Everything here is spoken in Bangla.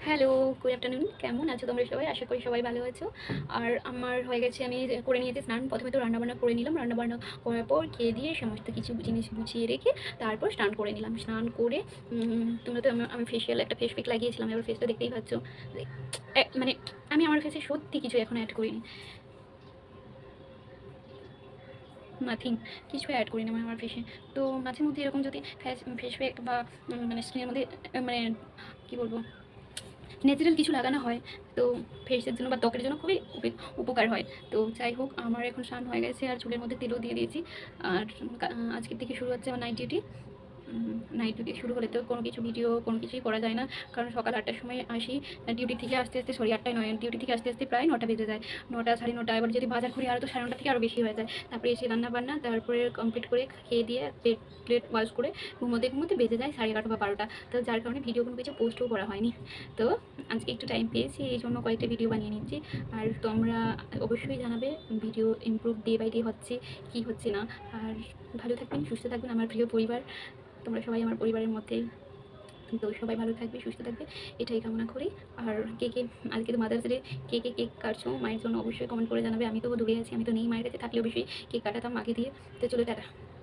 Hello, good afternoon. কেমন আছো তোমরা সবাই? আশা করি সবাই ভালো আছো। আর আমার হয়ে গেছে, আমি করে নিয়েছি স্নান। প্রথমে তো রান্নাবান্না করে নিলাম। রান্নাবান্না করার পর খেয়ে দিয়ে সমস্ত কিছু জিনিস গুছিয়ে রেখে তারপর স্নান করে নিলাম। স্নান করে তোমরা তো আমি ফেসিয়াল একটা ফেস প্যাক লাগিয়েছিলাম। এবার ফেসটা দেখতেই পাচ্ছ। মানে আমি আমার ফেসে সত্যি কিছু এখনো অ্যাড করিনি। নাথিং, কিছু অ্যাড করি না আমার ফেসে। তো মাঝে মধ্যে এরকম যদি ফেস প্যাক বা মানে স্কিনের মধ্যে মানে কী বলবো, ন্যাচারাল কিছু লাগানো হয় তো ফেসের জন্য বা ত্বকের জন্য খুবই উপকার হয়। তো যাই হোক, আমার এখন স্নান হয়ে গেছে আর চুলের মধ্যে তেলও দিয়ে দিয়েছি। আর আজকের থেকে শুরু হচ্ছে আমার নাইট ডিউটি। নাইট ডিউটি শুরু হলে তো কোনো কিছু ভিডিও কোনো কিছুই করা যায় না, কারণ সকাল 8টার সময় আসি। ডিউটি থেকে আসতে আসতে, সরি 8টায় নয়, ডিউটি থেকে আসতে আসতে প্রায় 9টা বেজে যায়। 9টা সাড়ে 9টা, এবার যদি বাজার করি আরও তো 9:30 থেকে আরও বেশি হয়ে যায়। তারপরে এসে রান্না বান্না, তারপরে কমপ্লিট করে খেয়ে দিয়ে প্লেট প্লেট ওয়াশ করে ঘুমোতে ঘুমোতে বেজে যায় 11:30 বা 12টা। তো যার কারণে ভিডিও কোনো কিছু পোস্টও করা হয়নি। তো আজকে একটু টাইম পেয়েছি, এই জন্য কয়েকটা ভিডিও বানিয়ে নিচ্ছি। আর তোমরা অবশ্যই জানাবে video improve day by day হচ্ছে কি হচ্ছে না। আর ভালো থাকবেন, সুস্থ থাকবেন আমার প্রিয় পরিবার। তোমরা সবাই আমার পরিবারের মধ্যেই। তো সবাই ভালো থাকবে, সুস্থ থাকবে, এটাই কামনা করি। আর কে কে আজকে তো মাদার্স ডে, কে কে কেক কাটছো মায়ের জন্য অবশ্যই কমেন্ট করে জানাবে। আমি তো দূরে আছি, আমি তো নেই মায়ের কাছে, থাকলে অবশ্যই কেক কাটাতাম মাকে দিয়ে। তো চলো, টাটা।